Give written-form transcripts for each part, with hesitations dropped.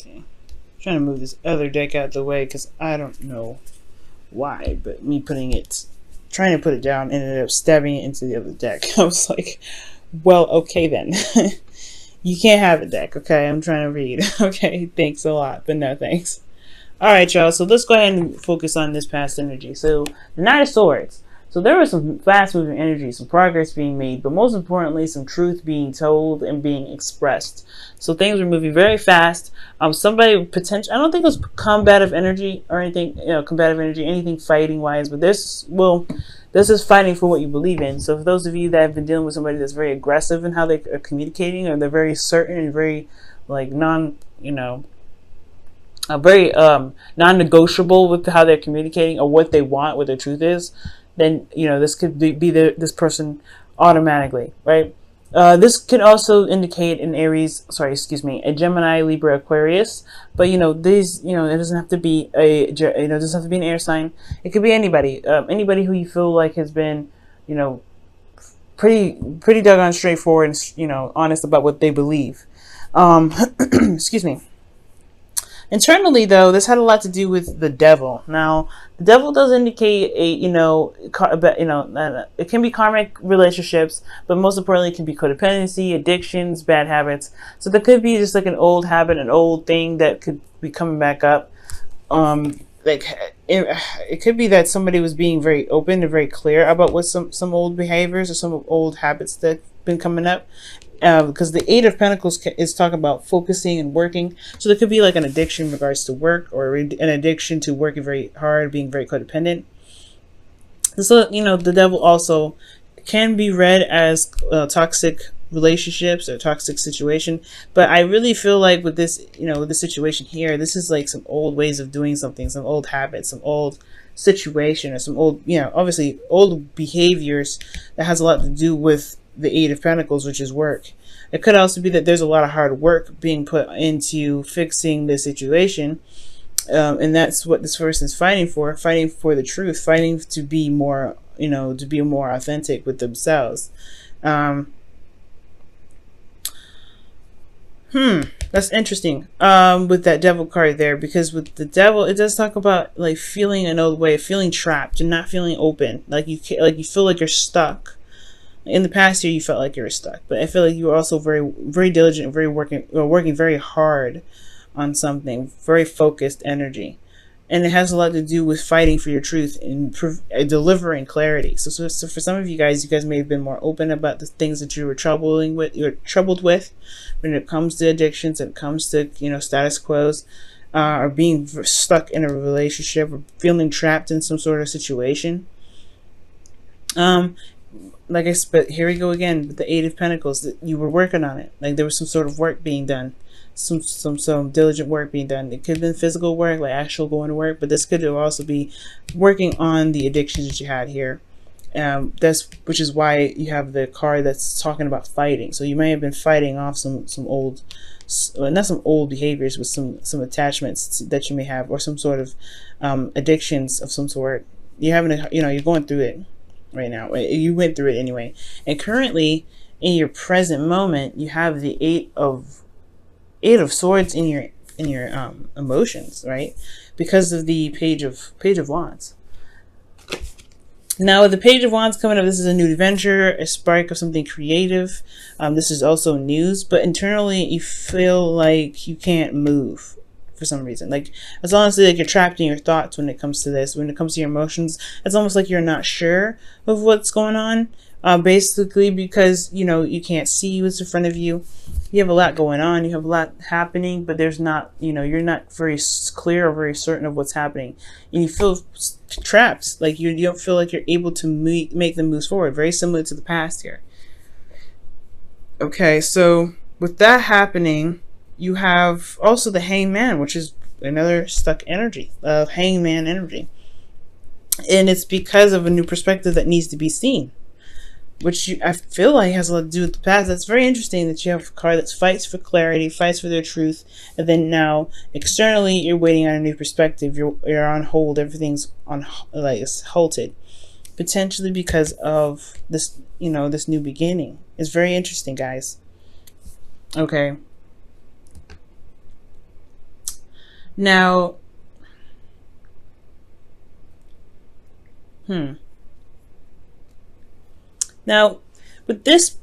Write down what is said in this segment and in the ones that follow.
Okay. Trying to move this other deck out of the way because I don't know why, but me trying to put it down, ended up stabbing it into the other deck. I was like, well, okay then. You can't have a deck, okay? I'm trying to read. Okay, thanks a lot, but no thanks. Alright, y'all, so let's go ahead and focus on this past energy. So, the Knight of Swords. So there was some fast-moving energy, some progress being made, but most importantly, some truth being told and being expressed. So things were moving very fast. Somebody potential. I don't think it was combative energy or anything. Combative energy, anything fighting-wise. But this is fighting for what you believe in. So for those of you that have been dealing with somebody that's very aggressive in how they are communicating, or they're very certain and very like very non-negotiable with how they're communicating or what they want, what their truth is, then this could be this person automatically, right? This could also indicate an a Gemini, Libra, Aquarius. But these, it doesn't have to be it doesn't have to be an air sign. It could be anybody, anybody who you feel like has been, pretty doggone straightforward and honest about what they believe. Excuse me. Internally, though, this had a lot to do with the devil. Now, the devil does indicate it can be karmic relationships, but most importantly, it can be codependency, addictions, bad habits. So there could be just like an old habit, an old thing that could be coming back up. It could be that somebody was being very open and very clear about what some old behaviors or some old habits that have been coming up. Because the Eight of Pentacles is talking about focusing and working. So there could be like an addiction in regards to work, or an addiction to working very hard, being very codependent. So, the devil also can be read as toxic relationships or toxic situation. But I really feel like with this, with this situation here, this is like some old ways of doing something, some old habits, some old situation, or some old, obviously old behaviors that has a lot to do with the Eight of Pentacles, which is work. It could also be that there's a lot of hard work being put into fixing the situation, and that's what this person is fighting for the truth, fighting to be more, to be more authentic with themselves. That's interesting with that devil card there, because with the devil, it does talk about like feeling an old way, feeling trapped and not feeling open, like you feel like you're stuck. In the past year, you felt like you were stuck, but I feel like you were also very, very diligent, working very hard on something, very focused energy, and it has a lot to do with fighting for your truth and delivering clarity. So for some of you guys may have been more open about the things that you were troubled with, when it comes to addictions, when it comes to status quos, or being stuck in a relationship, or feeling trapped in some sort of situation. But here we go again with the Eight of Pentacles, that you were working on it. Like there was some sort of work being done, some diligent work being done. It could have been physical work, like actual going to work, but this could also be working on the addictions that you had here. Which is why you have the card that's talking about fighting. So you may have been fighting off some old, not some old behaviors, but some attachments that you may have, or some sort of addictions of some sort. You're going through it right now. You went through it anyway, and currently in your present moment you have the Eight of Swords in your emotions, right? Because of the Page of Wands. Now with the Page of Wands coming up, this is a new adventure, a spark of something creative. This is also news, but internally you feel like you can't move for some reason. Like it's honestly like you're trapped in your thoughts when it comes to this. When it comes to your emotions, it's almost like you're not sure of what's going on. Basically because you can't see what's in front of you. You have a lot going on. You have a lot happening, but there's not. You're not very clear or very certain of what's happening, and you feel trapped. Like you don't feel like you're able to make the moves forward. Very similar to the past here. Okay, so with that happening, you have also the Hangman, which is another stuck energy of Hangman energy. And it's because of a new perspective that needs to be seen, which I feel like has a lot to do with the past. That's very interesting that you have a card that fights for clarity, fights for their truth, and then now externally you're waiting on a new perspective. You're on hold. Everything's on, like, it's halted, potentially because of this, this new beginning. It's very interesting, guys. Okay. Now, now with this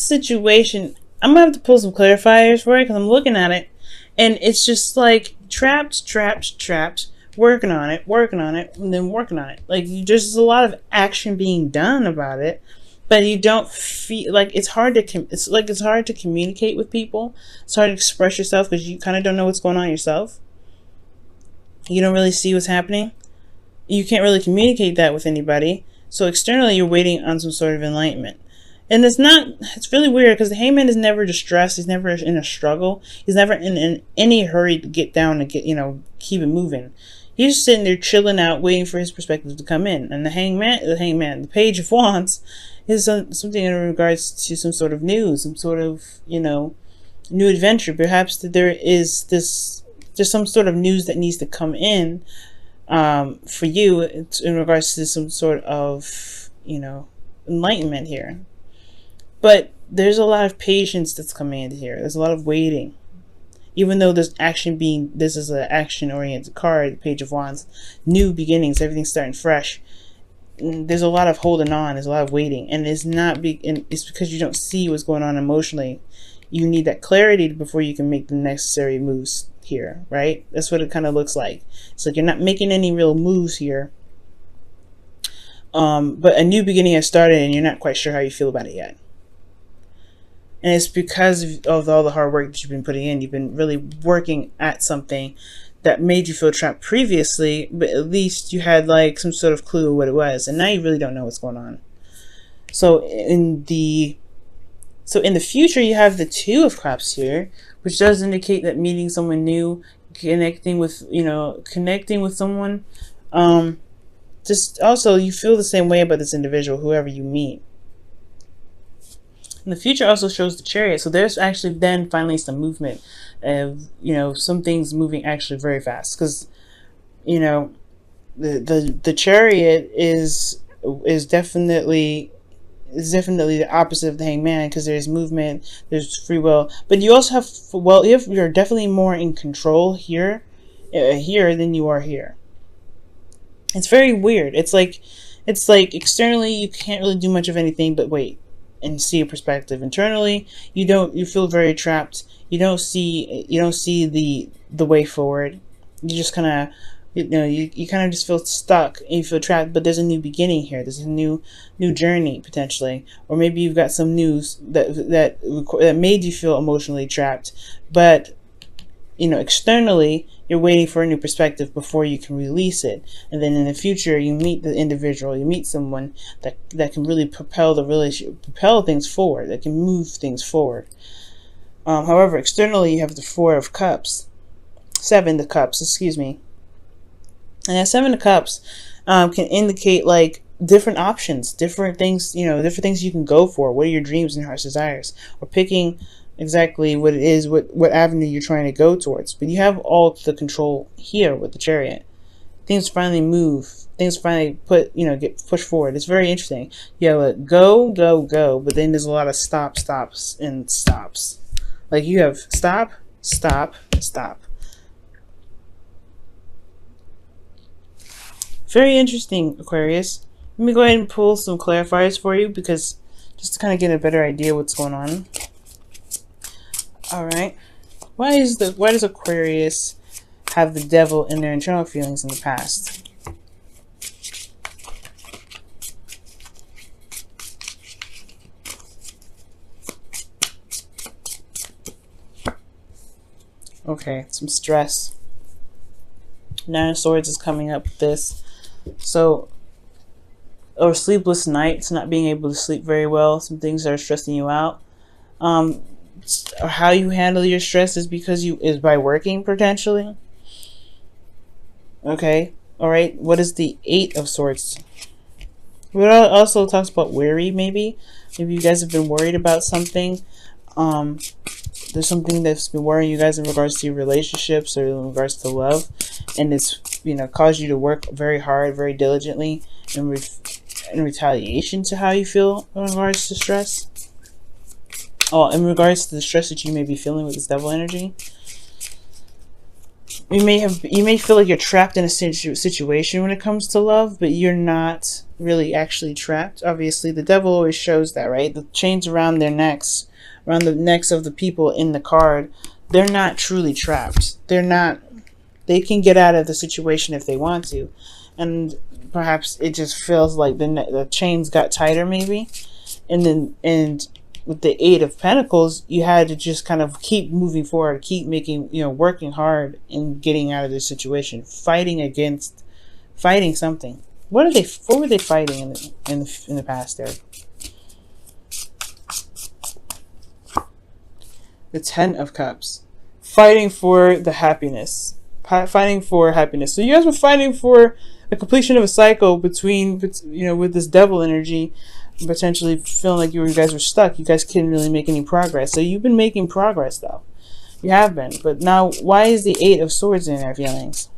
situation, I'm gonna have to pull some clarifiers for it because I'm looking at it, and it's just like trapped, working on it, and then working on it. Like there's a lot of action being done about it, but you don't feel like it's hard to it's hard to communicate with people. It's hard to express yourself because you kind of don't know what's going on yourself. You don't really see what's happening. You can't really communicate that with anybody. So externally, you're waiting on some sort of enlightenment. And it's really weird because the hangman is never distressed. He's never in a struggle. He's never in any hurry to get down and keep it moving. He's just sitting there chilling out, waiting for his perspective to come in. And the page of wands is something in regards to some sort of news, some sort of, new adventure. Perhaps that there's some sort of news that needs to come in for you in regards to some sort of, enlightenment here. But there's a lot of patience that's coming into here. There's a lot of waiting. Even though this is an action-oriented card, the Page of Wands, new beginnings, everything's starting fresh. There's a lot of holding on. There's a lot of waiting, and it's because you don't see what's going on emotionally. You need that clarity before you can make the necessary moves here, right? That's what it kind of looks like. It's like you're not making any real moves here, but a new beginning has started, and you're not quite sure how you feel about it yet. And it's because of all the hard work that you've been putting in. You've been really working at something that made you feel trapped previously, but at least you had like some sort of clue of what it was. And now you really don't know what's going on. So in the future, you have the Two of Cups here, which does indicate that meeting someone new, connecting with someone. Just also, you feel the same way about this individual, whoever you meet. And the future also shows the Chariot, so there's actually then finally some movement of, some things moving actually very fast, because, the Chariot is definitely the opposite of the Hangman, because there's movement, there's free will, but you also have, you're definitely more in control here than you are here. It's very weird. It's like externally you can't really do much of anything but wait and see a perspective. Internally, you feel very trapped. You don't see the way forward. You just kind of, you kind of just feel stuck and you feel trapped, but there's a new beginning here. There's a new journey potentially, or maybe you've got some news that made you feel emotionally trapped, but externally you're waiting for a new perspective before you can release it. And then in the future, you meet the individual, you meet someone that can really propel the relationship, propel things forward, that can move things forward. However, externally, you have the Seven of Cups, excuse me. And that Seven of Cups can indicate like different options, different things, different things you can go for. What are your dreams and heart's desires? Or picking exactly what it is, what avenue you're trying to go towards. But you have all the control here with the Chariot. Things finally move. Things finally get pushed forward. It's very interesting. You have a go, but then there's a lot of stops, and stops. Like you have stop. Very interesting, Aquarius. Let me go ahead and pull some clarifiers for you, because just to kind of get a better idea what's going on. All right. Why does Aquarius have the Devil in their internal feelings in the past? Okay, some stress. Nine of Swords is coming up with this. So, or sleepless nights, not being able to sleep very well. Some things that are stressing you out. How you handle your stress is by working potentially. Okay, all right. What is the Eight of Swords? It also talks about worry. Maybe you guys have been worried about something. There's something that's been worrying you guys in regards to your relationships or in regards to love, and it's caused you to work very hard, very diligently in retaliation to how you feel in regards to stress. Oh, in regards to the stress that you may be feeling with this Devil energy. You may feel like you're trapped in a situation when it comes to love, but you're not really actually trapped. Obviously, the devil always shows that, right? The chains around their necks, around the necks of the people in the card, they're not truly trapped. They're not. They can get out of the situation if they want to, and perhaps it just feels like the chains got tighter, maybe, and with the Eight of Pentacles, you had to just kind of keep moving forward, keep making, working hard and getting out of this situation, fighting something. What were they fighting in the past there? The Ten of Cups, fighting for the happiness, fighting for happiness. So you guys were fighting for a completion of a cycle between, with this devil energy, potentially feeling like you guys were stuck. You guys couldn't really make any progress. So you've been making progress, though. You have been. But now, why is the Eight of Swords in their feelings?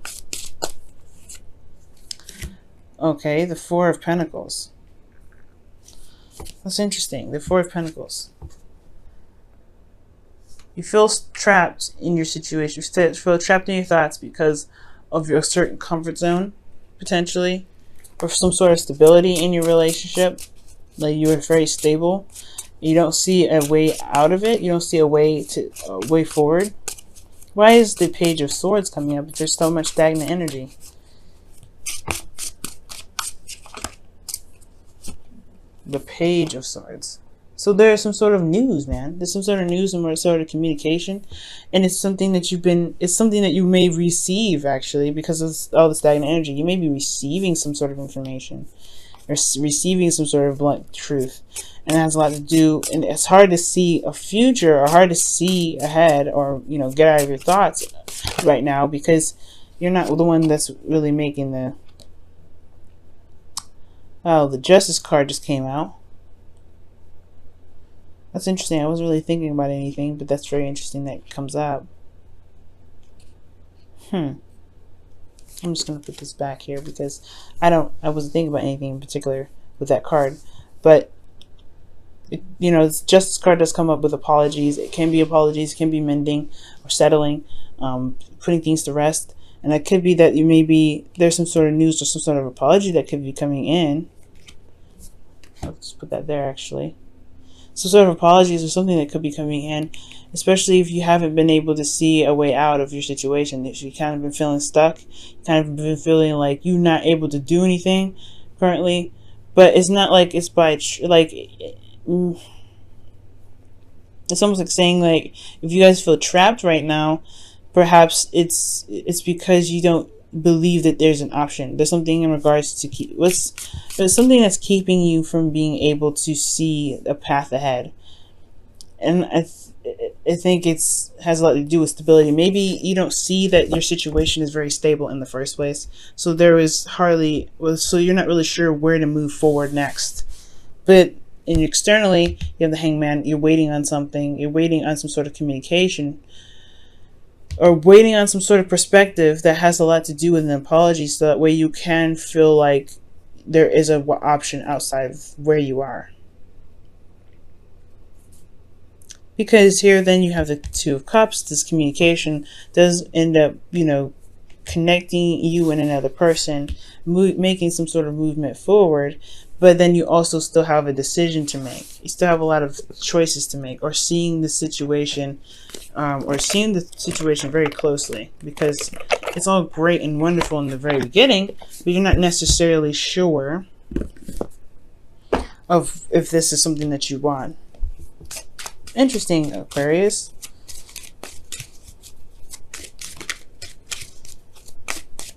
Okay, the Four of Pentacles. That's interesting. The Four of Pentacles. You feel trapped in your situation. You feel trapped in your thoughts because of your certain comfort zone, potentially, or some sort of stability in your relationship. Like you are very stable. You don't see a way out of it. You don't see a way forward. Why is the Page of Swords coming up if there's so much stagnant energy? The Page of Swords. So there's some sort of news, man. There's some sort of news and sort of communication, and it's something that it's something that you may receive, actually, because of all the stagnant energy. You may be receiving some sort of information, or receiving some sort of blunt truth, and it has a lot to do, and it's hard to see a future, or hard to see ahead, or get out of your thoughts right now, because you're not the one that's really making the Justice card just came out. That's interesting. I wasn't really thinking about anything, but that's very interesting that it comes up. I'm just gonna put this back here because I wasn't thinking about anything in particular with that card. But this Justice card does come up with apologies. It can be apologies, it can be mending or settling, putting things to rest. And it could be that there's some sort of news or some sort of apology that could be coming in. Let's put that there, actually. Some sort of apologies or something that could be coming in, especially if you haven't been able to see a way out of your situation. If you kind of been feeling stuck, kind of been feeling like you're not able to do anything currently, but it's not like it's it's almost like saying, like, if you guys feel trapped right now, perhaps it's because you don't believe that there's an option. There's something in regards to there's something that's keeping you from being able to see a path ahead, and I think has a lot to do with stability. Maybe you don't see that your situation is very stable in the first place, so so you're not really sure where to move forward next. But externally, you have the Hangman. You're waiting on something. You're waiting on some sort of communication, or waiting on some sort of perspective that has a lot to do with an apology, so that way you can feel like there is an option outside of where you are. Because here then you have the Two of Cups. This communication does end up, connecting you and another person, making some sort of movement forward. But then you also still have a decision to make. You still have a lot of choices to make, or seeing the situation very closely, because it's all great and wonderful in the very beginning, but you're not necessarily sure of if this is something that you want. Interesting, Aquarius.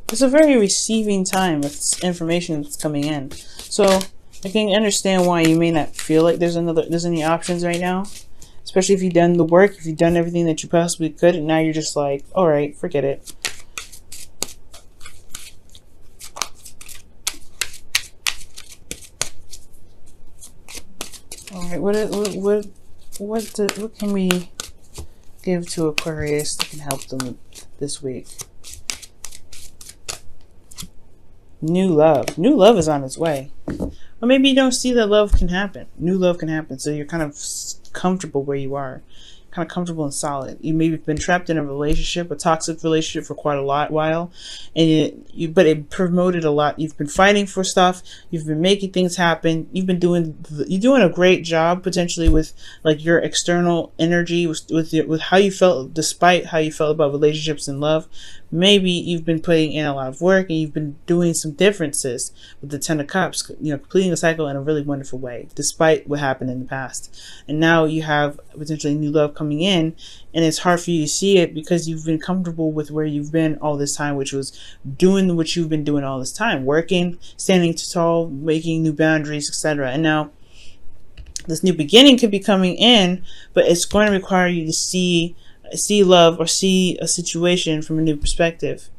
It's a very receiving time with information that's coming in. So I can understand why you may not feel like there's any options right now. Especially if you've done the work, if you've done everything that you possibly could, and now you're just like, alright, forget it. Alright, what can we give to Aquarius that can help them this week? New love. New love is on its way. Or maybe you don't see that love can happen. New love can happen, so you're kind of comfortable where you are. kind of comfortable and solid. You maybe been trapped in a relationship, a toxic relationship for quite a while, and but it promoted a lot. You've been fighting for stuff. You've been making things happen. You're doing a great job potentially with like your external energy, with how you felt, despite how you felt about relationships and love. Maybe you've been putting in a lot of work and you've been doing some differences with the Ten of Cups, completing the cycle in a really wonderful way, despite what happened in the past. And now you have potentially new love coming in, and it's hard for you to see it because you've been comfortable with where you've been all this time, which was doing what you've been doing all this time, working, standing tall, making new boundaries, etc. And now this new beginning could be coming in, but it's going to require you to see love or see a situation from a new perspective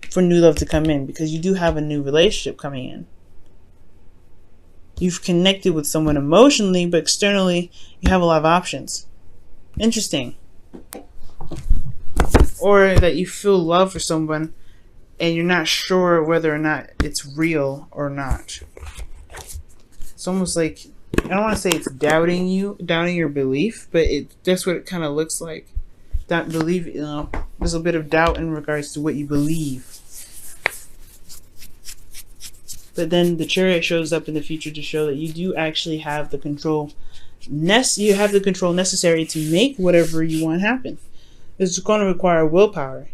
for new love to come in, because you do have a new relationship coming in. You've connected with someone emotionally, but externally you have a lot of options. Interesting. Or that you feel love for someone and you're not sure whether or not it's real or not. It's almost like, I don't want to say it's doubting your belief, but that's what it kind of looks like. That belief, there's a bit of doubt in regards to what you believe. But then the Chariot shows up in the future to show that you do actually have the control. You have the control necessary to make whatever you want happen. It's going to require willpower.